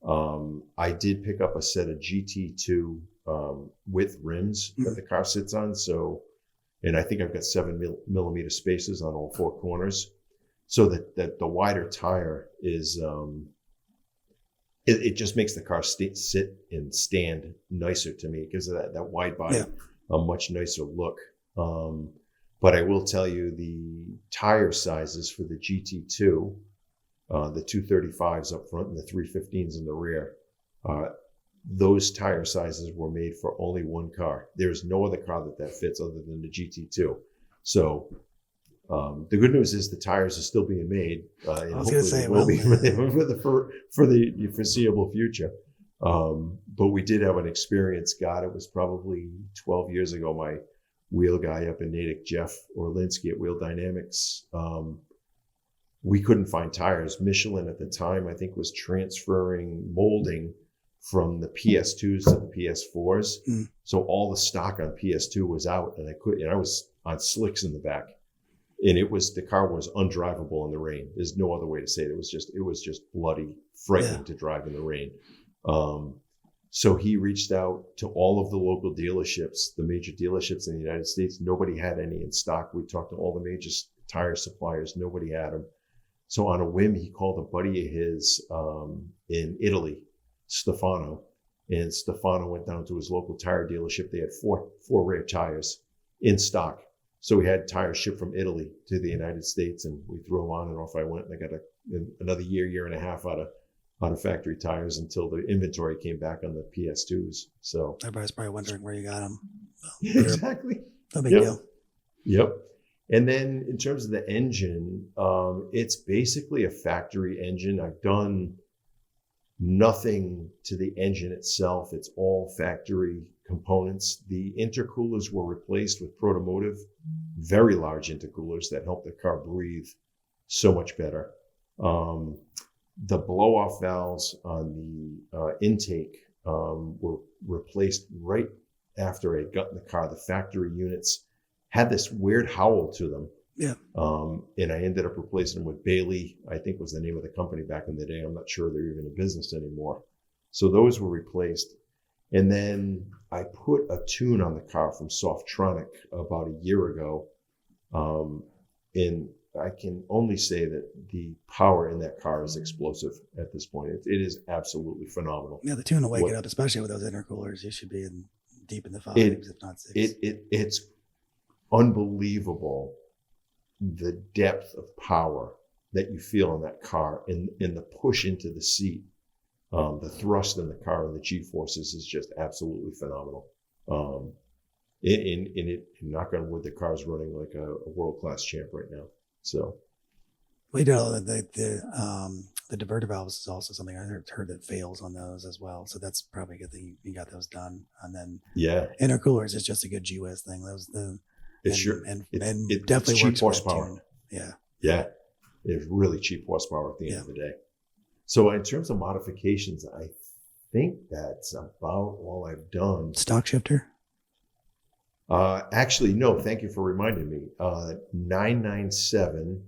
I did pick up a set of GT2 width rims that the car sits on. And I think I've got 7mm spacers on all 4 corners, so that the wider tire is it just makes the car sit and stand nicer to me. It gives it that wide body a much nicer look. But I will tell you the tire sizes for the GT2, the 235s up front and the 315s in the rear, those tire sizes were made for only one car. There's no other car that fits other than the GT2. So the good news is the tires are still being made. And hopefully they will be for the foreseeable future. But we did have an experience. God, it was probably 12 years ago. My wheel guy up in Natick, Jeff Orlinsky at Wheel Dynamics, we couldn't find tires. Michelin at the time, I think, was transferring molding from the PS2s to the PS4s. Mm. So all the stock on PS2 was out, and I was on slicks in the back, and the car was undrivable in the rain. There's no other way to say it. It was just bloody frightening to drive in the rain. So he reached out to all of the local dealerships, the major dealerships in the United States. Nobody had any in stock. We talked to all the major tire suppliers. Nobody had them. So on a whim, he called a buddy of his in Italy, Stefano. And Stefano went down to his local tire dealership. They had four rare tires in stock. So we had tires shipped from Italy to the United States, and we threw them on, and off I went. And I got another year and a half out of factory tires until the inventory came back on the PS2s. So everybody's probably wondering where you got them. Exactly. No big deal. Yep. And then in terms of the engine, it's basically a factory engine. I've done nothing to the engine itself. It's all factory components. The intercoolers were replaced with Protomotive, very large intercoolers that help the car breathe so much better. The blow-off valves on the intake were replaced right after I got in the car. The factory units had this weird howl to them. Yeah. And I ended up replacing them with Bailey, I think was the name of the company back in the day. I'm not sure they're even in business anymore. So those were replaced. And then I put a tune on the car from Softronic about a year ago. And I can only say that the power in that car is explosive at this point. It is absolutely phenomenal. Yeah, the tune will wake it up, especially with those intercoolers. You should be deep in the fives, if not six. It's unbelievable the depth of power that you feel in that car, and the push into the seat, the thrust in the car and the G-forces is just absolutely phenomenal. Knock on wood, the car's running like a world-class champ right now. So we did all the diverter valves is also something I heard that fails on those as well. So that's probably a good thing you got those done. And then intercoolers is just a good G-Wiz thing. It's definitely cheap works horsepower. Yeah, it's really cheap horsepower at the end of the day. So in terms of modifications, I think that's about all I've done. Stock shifter? Actually, no. Thank you for reminding me. 997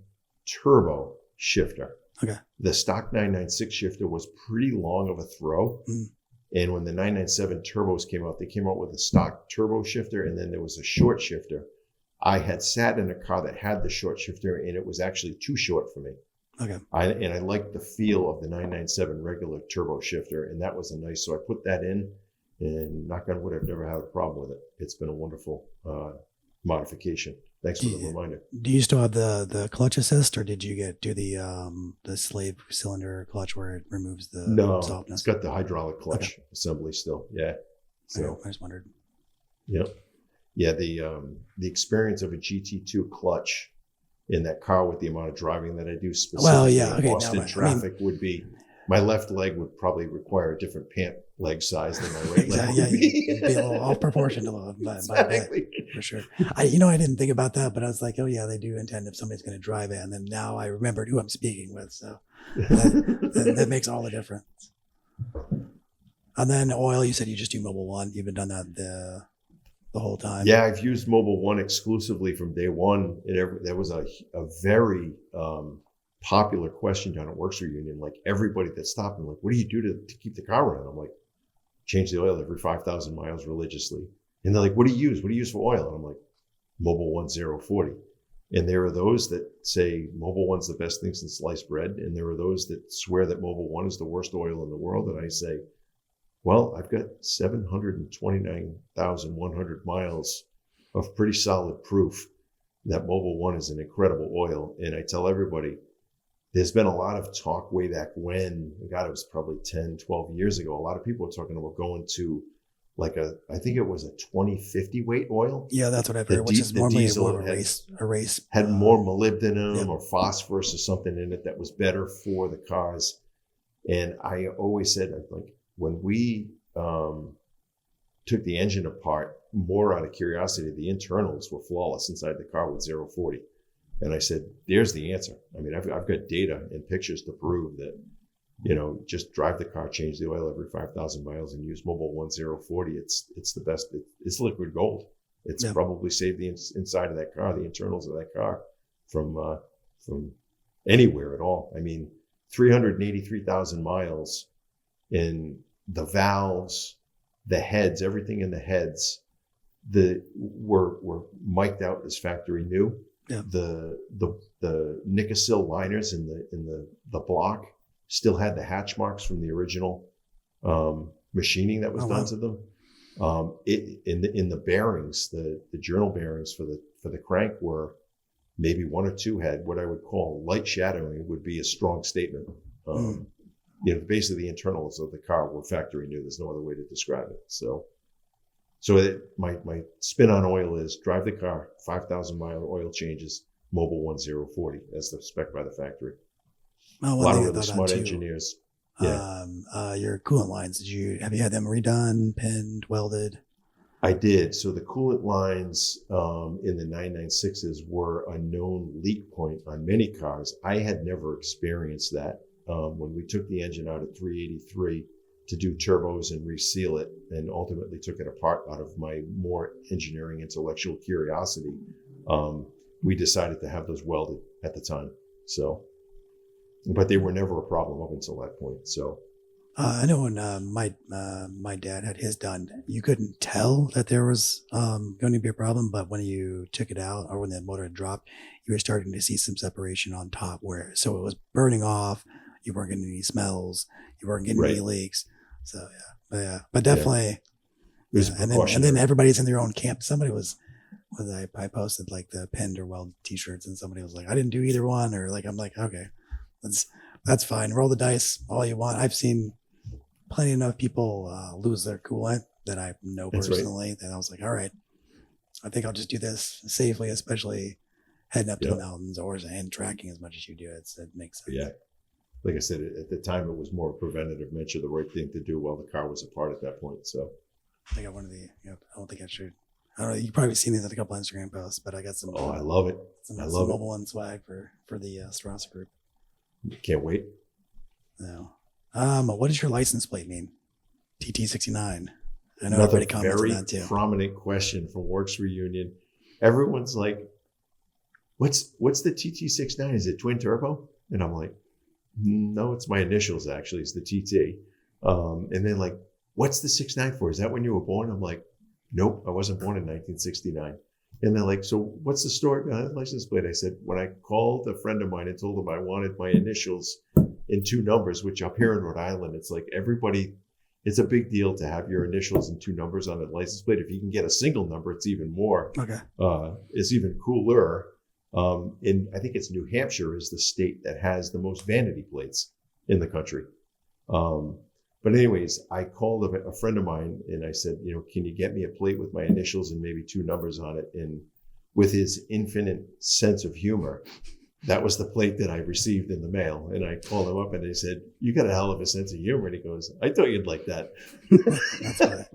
turbo shifter. Okay. The stock 996 shifter was pretty long of a throw. Mm. And when the 997 turbos came out, they came out with a stock turbo shifter, and then there was a short shifter. I had sat in a car that had the short shifter, and it was actually too short for me. Okay. I liked the feel of the 997 regular turbo shifter, and that was a nice. So I put that in, and knock on wood, I've never had a problem with it. It's been a wonderful modification. Thanks for the reminder. Do you still have the clutch assist, or did you do the slave cylinder clutch where it removes the softness? It's got the hydraulic clutch assembly still. Yeah. So I just wondered. Yep. Yeah. The experience of a GT2 clutch in that car with the amount of driving that I do specifically in Boston traffic would be, my left leg would probably require a different pant leg size than my right leg. Yeah, you'd be a little off proportion exactly. For sure. I didn't think about that, but I was like, oh yeah, they do intend if somebody's going to drive it. And then now I remembered who I'm speaking with. So that makes all the difference. And then oil, you said you just do Mobil 1. You've been done that the whole time. Yeah, I've used Mobil 1 exclusively from day one. There was a very popular question down at Works Reunion. Like everybody that stopped and like, what do you do to keep the car running? I'm like, change the oil every 5,000 miles religiously. And they're like, what do you use? What do you use for oil? And I'm like, Mobil 1 040. And there are those that say Mobil 1's the best thing since sliced bread. And there are those that swear that Mobil 1 is the worst oil in the world. And I say, well, I've got 729,100 miles of pretty solid proof that Mobil 1 is an incredible oil. And I tell everybody, there's been a lot of talk way back when, God, it was probably 10, 12 years ago. A lot of people were talking about going to like I think it was a 2050 weight oil. Yeah, that's what I've heard, which is normally more of a race. Had more molybdenum or phosphorus or something in it that was better for the cars. And I always said, like, when we took the engine apart, more out of curiosity, the internals were flawless inside the car with 040. And I said, there's the answer. I mean, I've got data and pictures to prove that just drive the car, change the oil every 5,000 miles, and use Mobile 1040. It's the best. It's liquid gold. It's probably saved the inside of that car, the internals of that car, from anywhere at all. I mean, 383,000 miles, in the valves, the heads, everything in the heads, were mic'd out as factory new. Yeah. The Nicosil liners in the block still had the hatch marks from the original machining that was done to them. In the bearings, the journal bearings for the crank were maybe one or two had what I would call light shadowing, would be a strong statement. Basically the internals of the car were factory new. There's no other way to describe it. So my spin on oil is drive the car, 5,000 mile oil changes, Mobile 1040 as the spec by the factory. A lot of really smart engineers. Yeah. Your coolant lines, have you had them redone, pinned, welded? I did. So the coolant lines in the 996s were a known leak point on many cars. I had never experienced that. When we took the engine out at 383 to do turbos and reseal it, and ultimately took it apart out of my more engineering intellectual curiosity, we decided to have those welded at the time. So, but they were never a problem up until that point. So, I know when my dad had his done, you couldn't tell that there was going to be a problem, but when you took it out or when the motor had dropped, you were starting to see some separation on top so it was burning off. You weren't getting any smells. You weren't getting any leaks. So but definitely. Yeah. And then everybody's in their own camp. Somebody I posted like the pinned or weld t-shirts, and somebody was like, I didn't do either one, or like, I'm like, okay, that's fine. Roll the dice all you want. I've seen plenty enough people lose their coolant that I know personally. That I was like, all right, I think I'll just do this safely, especially heading up to the mountains and tracking as much as you do. It makes sense. Yeah. Like I said, at the time, it was more preventative measure, the right thing to do while the car was apart at that point. So I got one of the, I don't think I should. I don't know. You've probably seen these at a couple Instagram posts, but I got some. Oh, I love it. Some Mobile One swag for the Strasse group. Can't wait. No. What does your license plate mean? TT69. I know Another everybody comments on that too. Very prominent question from Works Reunion. Everyone's like, what's the TT69? Is it twin turbo? And I'm like, no, it's my initials actually. It's the TT. And then like, what's the 69 for? Is that when you were born? I'm like, nope, I wasn't born in 1969. And they're like, so what's the story behind the license plate? I said, when I called a friend of mine and told him I wanted my initials in two numbers, which up here in Rhode Island, it's like it's a big deal to have your initials and two numbers on a license plate. If you can get a single number, it's even more, it's even cooler. And I think it's New Hampshire is the state that has the most vanity plates in the country. But anyways, I called a friend of mine and I said, can you get me a plate with my initials and maybe two numbers on it? And with his infinite sense of humor, that was the plate that I received in the mail. And I called him up and I said, you got a hell of a sense of humor. And he goes, I thought you'd like that. That's right.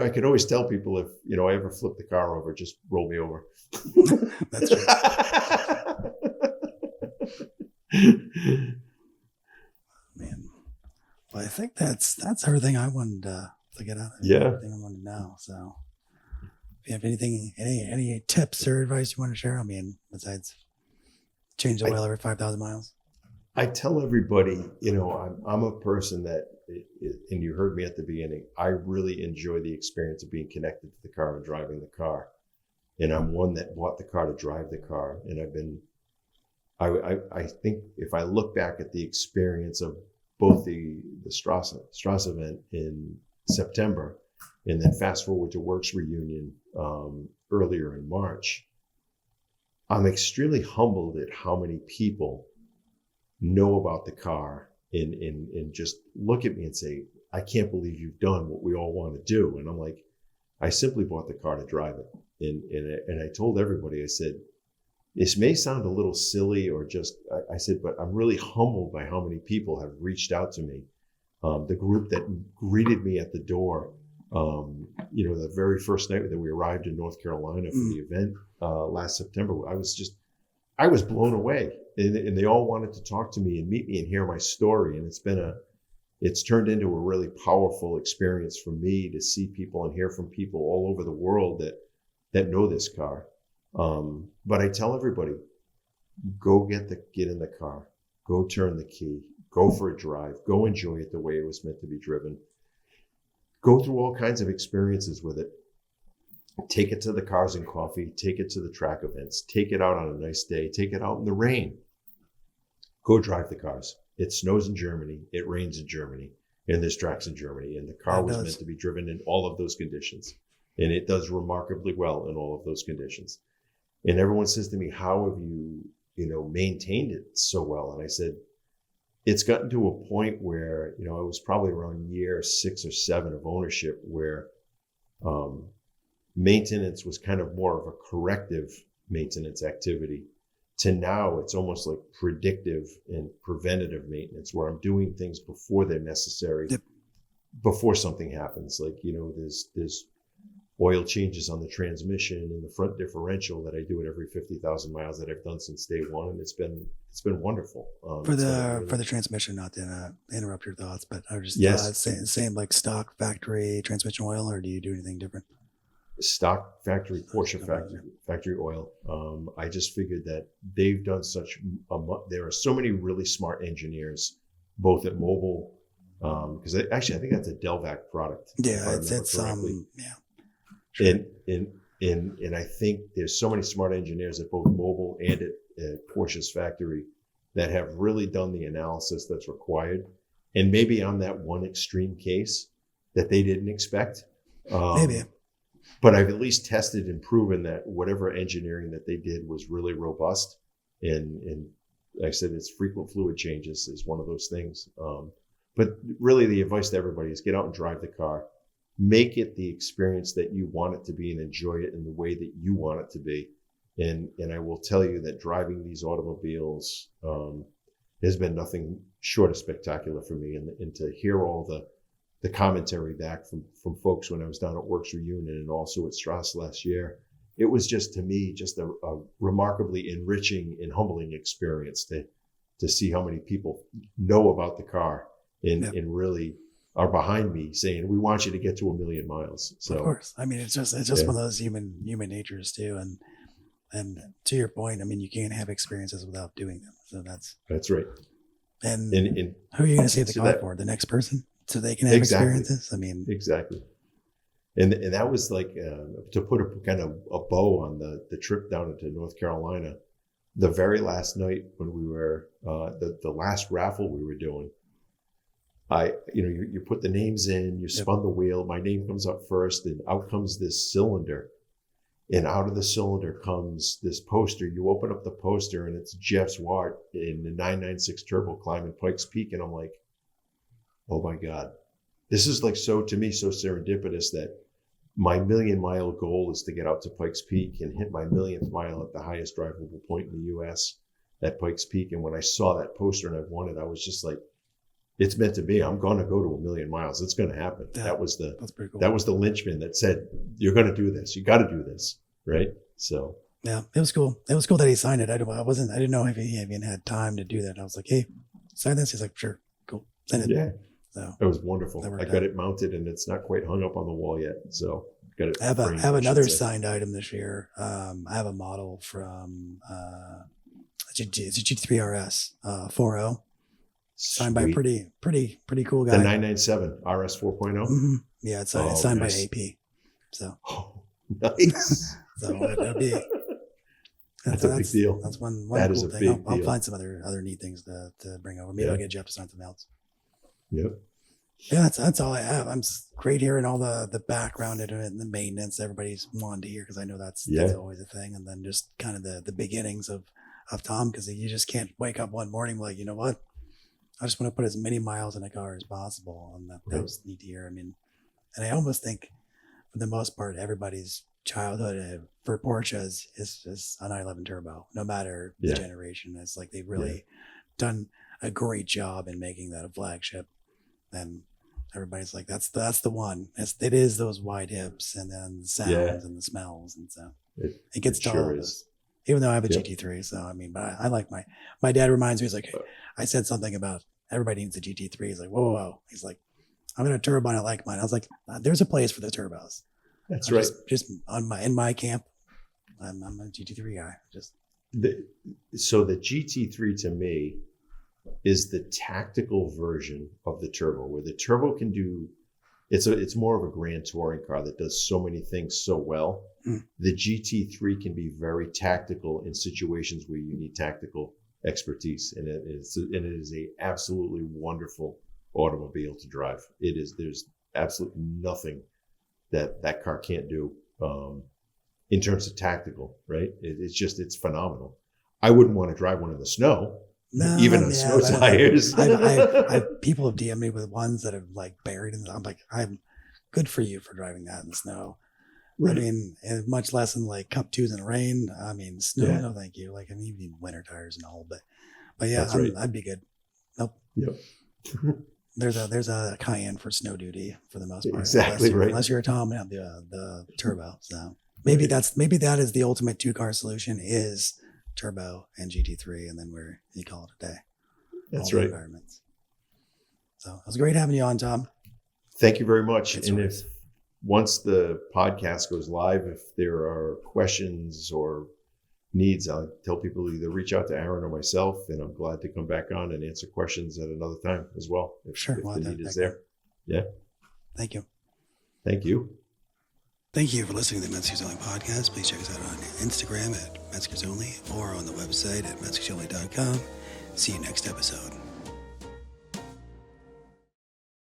I could always tell people if, I ever flip the car over, just roll me over. That's true. Man. Well, I think that's everything I wanted to get out of it. Yeah. Everything I wanted to know. So if you have anything, any tips or advice you want to share, besides change the oil every 5,000 miles? I tell everybody, I'm a person that, and you heard me at the beginning, I really enjoy the experience of being connected to the car and driving the car. And I'm one that bought the car to drive the car. And I think if I look back at the experience of both the Strasse event in September, and then fast forward to Works Reunion earlier in March, I'm extremely humbled at how many people know about the car and just look at me and say, I can't believe you've done what we all want to do. And I'm like, I simply bought the car to drive it. And I told everybody, I said, this may sound a little silly or just, I said, but I'm really humbled by how many people have reached out to me. The group that greeted me at the door, the very first night that we arrived in North Carolina for the event last September, I I was blown away, and they all wanted to talk to me and meet me and hear my story. And it's turned into a really powerful experience for me to see people and hear from people all over the world that know this car. But I tell everybody, go get in the car, go turn the key, go for a drive, go enjoy it the way it was meant to be driven. Go through all kinds of experiences with it. Take it to the Cars and Coffee, take it to the track events, take it out on a nice day, take it out in the rain. Go drive the cars. It snows in Germany, it rains in Germany, and there's tracks in Germany, and the car was meant to be driven in all of those conditions. And it does remarkably well in all of those conditions. And everyone says to me, how have you maintained it so well? And I said, it's gotten to a point where, it was probably around year 6 or 7 of ownership where maintenance was kind of more of a corrective maintenance activity, to now it's almost like predictive and preventative maintenance, where I'm doing things before they're necessary, before something happens. Like, there's oil changes on the transmission and the front differential that I do at every 50,000 miles that I've done since day one. And it's been wonderful. For the transmission, not to interrupt your thoughts, but I was just same like stock factory transmission oil, or do you do anything different? Stock factory, Porsche factory oil. I just figured that they've done there are so many really smart engineers, both at Mobil, because I think that's a Delvac product. Yeah, it's yeah. Sure. And I think there's so many smart engineers at both Mobil and at Porsche's factory that have really done the analysis that's required. And maybe on that one extreme case that they didn't expect. Maybe. But I've at least tested and proven that whatever engineering that they did was really robust. And like I said, it's frequent fluid changes is one of those things. But really the advice to everybody is get out and drive the car. Make it the experience that you want it to be and enjoy it in the way that you want it to be. And I will tell you that driving these automobiles has been nothing short of spectacular for me. And to hear all the commentary back from folks when I was down at Works Reunion and also at Strasse last year, it was just, to me, just a remarkably enriching and humbling experience to see how many people know about the car and really are behind me saying, we want you to get to 1 million miles. So of course, I mean, it's just one of those human natures too. And to your point, I mean, you can't have experiences without doing them. So that's right. And who are you going to save the car for? The next person, so they can have experiences. I mean, exactly. And that was like to put a kind of a bow on the trip down into North Carolina. The very last night when we were the last raffle we were doing, you put the names in, you spun the wheel, my name comes up first, and out comes this cylinder. And out of the cylinder comes this poster. You open up the poster and it's Jeff Zwart in the 996 Turbo climbing Pikes Peak. And I'm like, oh my God, this is like so serendipitous that my 1 million mile goal is to get out to Pikes Peak and hit my 1,000th mile at the highest drivable point in the US at Pikes Peak. And when I saw that poster and I won it, I was just like, it's meant to be. I'm going to go to 1 million miles. It's going to happen. Yeah, that's pretty cool. That was the linchpin that said, you're going to do this. You got to do this. Right. So. Yeah, it was cool. It was cool that he signed it. I didn't know if he even had time to do that. I was like, hey, sign this. He's like, sure. Cool. Send it. Yeah. So it was wonderful. I got it mounted and it's not quite hung up on the wall yet. So got it. I have another signed item this year. I have a model from, it's a GT3 RS 4.0. Signed by a pretty cool guy. The 997 RS 4.0. Mm-hmm. Yeah, it's signed by AP. So. Oh, nice. So that'd be. That's a big deal. That's one that cool is a thing. big I'll deal. find some other neat things to bring over. Maybe I'll get Jeff to sign something else. Yep. Yeah, that's all I have. I'm great hearing all the background into it and the maintenance everybody's wanting to hear, because I know that's always a thing. And then just kind of the beginnings of Tom, because you just can't wake up one morning like, you know what? I just want to put as many miles in a car as possible. And that was neat to hear. I mean, and I almost think for the most part, everybody's childhood for Porsche is a 911 Turbo, no matter the generation. It's like they've really done a great job in making that a flagship. And everybody's like, that's the one. It is those wide hips and then the sounds and the smells. And so it gets to all of us. even though I have a Yeah. GT3. So, I mean, but I like my dad reminds me, he's like, I said something about everybody needs a GT3. He's like, whoa, whoa, whoa. He's like, I'm going to turbo and I like mine. I was like, there's a place for the turbos. That's right. Just in my camp, I'm a GT3 guy. So the GT3 to me is the tactical version of the turbo, where the turbo can do, it's more of a grand touring car that does so many things so well. The GT3 can be very tactical in situations where you need tactical expertise, and it is a absolutely wonderful automobile to drive. There's absolutely nothing that car can't do in terms of tactical, right? It's phenomenal. I wouldn't want to drive one in the snow, even on snow tires. People have DM'd me with ones that have like buried in. I'm like, I'm good for you for driving that in the snow. Right. I mean, and much less in like cup twos in the rain. I mean, snow, yeah. No, thank you. Like, I mean, you need winter tires and all, but yeah, I'd be good. Nope. Yep. There's a Cayenne for snow duty for the most part. Exactly right. Unless you're a Tom, have the turbo. So maybe that is the ultimate 2-car solution is turbo and GT3, and then you call it a day. That's right. Environments. So it was great having you on, Tom. Thank you very much. If once the podcast goes live, if there are questions or needs, I'll tell people to either reach out to Aaron or myself, and I'm glad to come back on and answer questions at another time as well. If the need is there. Yeah. Thank you. Thank you. Thank you for listening to the Mezgers Only Podcast. Please check us out on Instagram at Mezgers Only or on the website at mezgersonly.com. See you next episode.